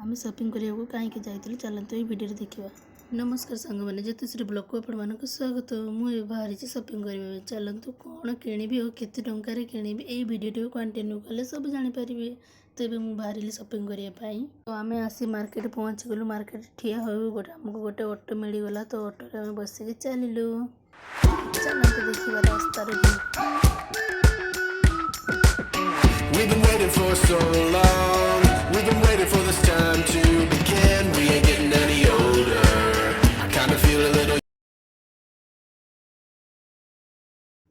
आम सपिंग करने कहीं जाइलु चलते ये भिडियो देखा। नमस्कार सांग मैंने ज्योतिश्री ब्लॉग को आपण मानक स्वागत। मुझे बाहरी सपिंग करने चलतु कौन किणी और केते टंकार किणी ये भिडियो कंटिन्यू कले सब जानीपारे। तेज मुझे बाहरी सपिंग करने तो आम आसी मार्केट पहुँची गलु। मार्केट ठिया हो गोटे आमको गोटे ऑटो मिलगला तो ऑटो आम बसिक चलू। चलते देखा रास्तार We've been waiting for so long. We've been waiting for this time to begin. We ain't getting any older. I kind of feel a little.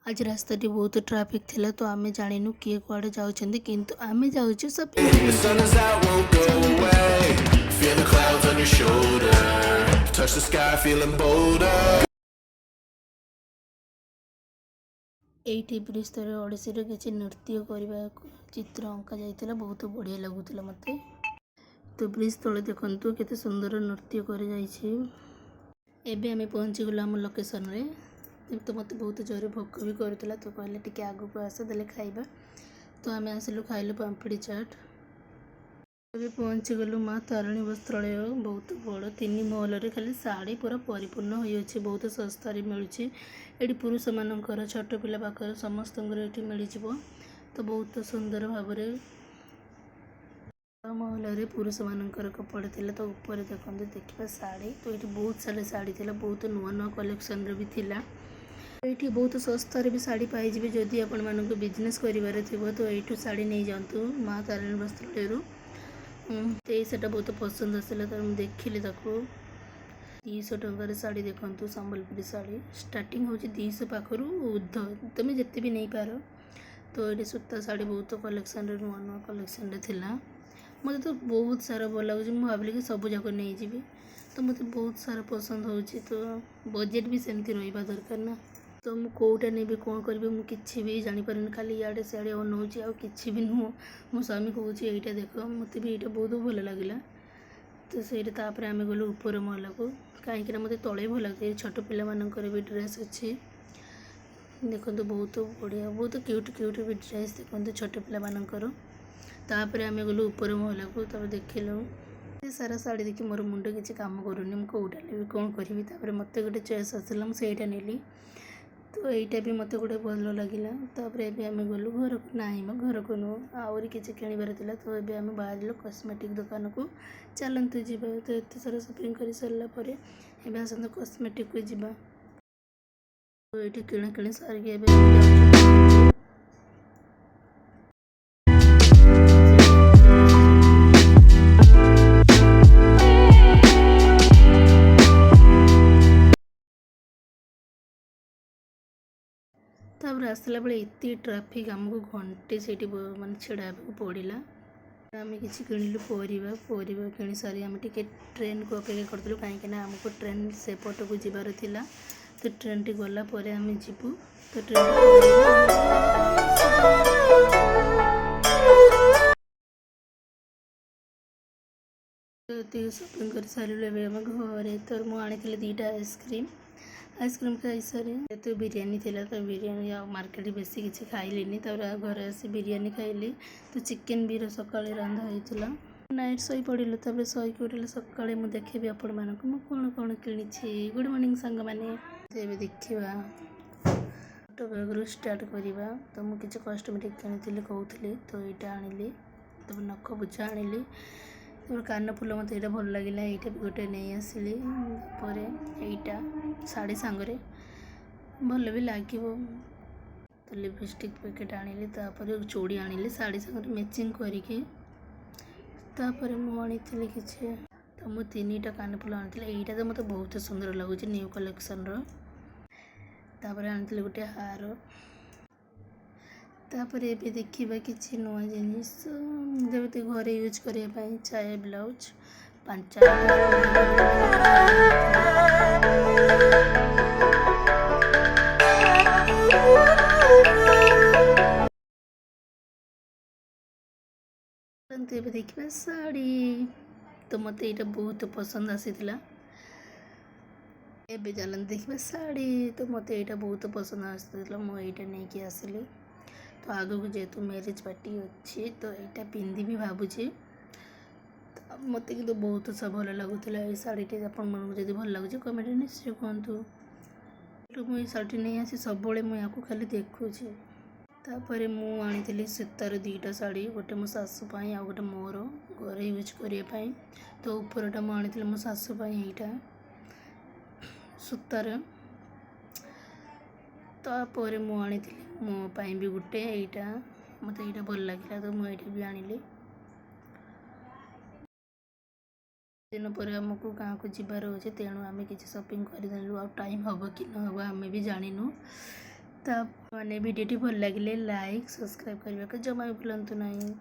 आज रास्ताटी बहुत ट्रैफिक थिला तो आमे जानिनु किए कुआडे जाउछन्ती किंतु आमे जाउछु shopping. The sun is out, won't go away. Feel the clouds on your shoulder. Touch the sky, feeling bolder. Eighty bridge तरे ओडिसी रे किछि नृत्य करबा चित्र अंका जाइतिला बहुत बढ़िया लागुतिला मते। तो ब्रिज तले देखंतु केते सुंदर नृत्य कर जाइछि। एबे आमे पहुंची गलो हम लोकेशन रे। तो मते बहुत जोरे भोक भी करथिला तो कहले टिके आगु को आसे देले खाइबा। तो आमे आसिलु खाइलु पांपड़ी चाट। एबे पहुंची गलु मां तारिणी वस्त्रालय। बहुत बड़ 3 महल रे खाली साड़ी पूरा परिपूर्ण होई अछि। बहुत सस्ता रे मिलुछि। एडी पुरुष मानकर छोट पिला पाखर समस्तंकर एठी मिलि जिवो। तो बहुत सुंदर भाबरे महल रे पुरुष मानकर कपड़े थिला। तो ऊपर देखंतु देखिबा साड़ी। तो एठी बहुत सारे साड़ी थिला। बहुत नुआ नुआ कलेक्शन रे भी थिला। एठी बहुत सस्ता रे भी साड़ी पाई जिबे। जदि आपण मानको बिजनेस करिवार थिबो तो एठू साड़ी नै जांतु मां तारिणी वस्त्रालय रो। तो सेटा बहुत पसंद आसला तो देखिले ताको 200 टंकार साड़ी देखंतु संबलपुरी साड़ी स्टार्टिंग होची 200 पाखरु उद्ध तुम जिते भी नहीं पार। तो ये सूता साड़ी बहुत कलेक्शन रे नुआ नुआ कलेक्शन रे थिला। मते तो बहुत सारा भल लगुच। मु भाबली कि सब जाक नहीं जीवी तो मते बहुत सारा पसंद होची। तो बजेट भी सेमती रहिबा दरकार ना। तो मु कोटा नेबी कोन करबे मु किछि भी जानि परन खाली याडे सियाडे अनौची आ किछि भी नुह। मो स्वामी कहूची एइटा देखो मते भी एइटा बहुत भल लागिला। तो सेटा तापर आमे गलो ऊपर महला को काहे कि मते तळे भल लागते। छोट पिला मानकर भी ड्रेस अछि देखंतु बहुत बढ़िया बहुत क्यूट क्यूट भी ड्रेस देखंतु छोट पिला मानकर। तापर आमे गलो ऊपर महला को तब देखिलो सारा साड़ी देखि मोर मुंड किछि काम करूनी। मु कोटा लेबी कोन करबी। तापर मते गोटे चॉइस आसला मु सेइटा नेली। तो यहीटा भी मत गोटे भल लगिला। तापर एबे आमे गलु घर को नाही म घर को नु आउरी किछि किनिबार थिला। तो एबे आमे बाहरलो कॉस्मेटिक दुकान को चलंतु जिबा। तो एते सारा शॉपिंग करि सरला परे एबे आसंत कॉस्मेटिक को जिबा। तो एठी किणा किणी सारी एबे तापर आसला बेले एते ट्रैफिक आमको घंटे से माने छेड़ा पड़ा। आम कि किणिलु परिवा किणी सारी आम टिके ट्रेन को अपेक्षा करतलु कहीं आमको ट्रेन से पट को जीवार थिला। तो ट्रेन टी गला परे आम जीवु। तो ट्रेन शॉपिंग कर सारे घरे। तो मुझे 2टा आइसक्रीम खाई सारे। तो बिरयानी थिला तो बिरयानी मार्केट बेसी किसी खाइलिनी। घर आसी बिरयानी खाइली। तो चिकेन भी सकाଳେ रंधा होता नाइट शई पड़िलु। तब शईक उठिले सकाळे मु देखेबी आपण मानक मु कोन कोन किनिछि। गुड मॉर्निंग संग माने। तेबे देखिबा तो बैगरु स्टार्ट करिबा। तो मु किछि कॉस्मेटिक किनिथिले कहउथिले तो एटा आनिली। तो नख बुछा आनिली। तो कान फुल मत ये भल लगे ये भी गोटे नहीं आसिली। पर यहीटा शाढ़ी सांगरे भल भी लगे। तो लिपस्टिक पैकेट आनिली। तापर चूड़ी आनिली शाढ़ी सांगरे मैचिंग करके। तापर मुझे किसी तो मु 3टा कान फुल आनी। यहीटा तो मतलब बहुत सुंदर लगुच न्यू कलेक्शन रो। तापर आनी गोटे हार। तापर ये देखा कि नुआ जिनिस जमी घरे यूज करने चाहे ब्लाउज 5 देखा साड़ी। तो मत ये बहुत पसंद आसीला। एबे चलन देखा साड़ी। तो मत ये बहुत पसंद आसला मुझे नहीं कि आसिली। तो आग को जेहेतु मैरिज पार्टी अच्छी तो यहाँ पिंधि भी भावुची। तो ମୋତେ କିନ୍ତୁ ବହୁତ ଭଲ ଲାଗୁଥିଲା ଏଇ ଶାଢ଼ୀଟି। ଆପଣମାନଙ୍କୁ ଯଦି ଭଲ ଲାଗୁଛି କମେଣ୍ଟରେ ନିଶ୍ଚୟ କୁହନ୍ତୁ। ମୁଁ ଏଇ ଶାଢ଼ୀଟି ନେଇ ଆସି ସବୁବେଳେ ମୁଁ ୟାକୁ ଖାଲି ଦେଖୁଛି। ତାପରେ ମୁଁ ଆଣିଥିଲି ସୂତାର ଦୁଇଟା ଶାଢ଼ୀ, ଗୋଟେ ମୋ ଶାଶୁ ପାଇଁ ଆଉ ଗୋଟେ ମୋର ଘରେ ୟୁଜ୍ କରିବା ପାଇଁ। ତ ଉପରଟା ମୁଁ ଆଣିଥିଲି ମୋ ଶାଶୁ ପାଇଁ ଏଇଟା ସୂତାର। ତାପରେ ମୁଁ ଆଣିଥିଲି ମୋ ପାଇଁ ବି ଗୋଟେ ଏଇଟା, ମୋତେ ଏଇଟା ଭଲ ଲାଗିଲା ତ ମୁଁ ଏଇଟା ବି ଆଣିଲି। ଦିନ ପରେ ଆମକୁ ଗାଁକୁ ଯିବାର ଅଛି, ତେଣୁ ଆମେ କିଛି ସପିଂ କରିଦେଲୁ। ଆଉ ଟାଇମ୍ ହେବ କି ନ ହେବ ଆମେ ବି ଜାଣିନୁ। ତା ମାନେ ଭିଡ଼ିଓଟି ଭଲ ଲାଗିଲେ ଲାଇକ୍ ସବସ୍କ୍ରାଇବ୍ କରିବାକୁ ଜମା ବି ଭୁଲନ୍ତୁ ନାହିଁ।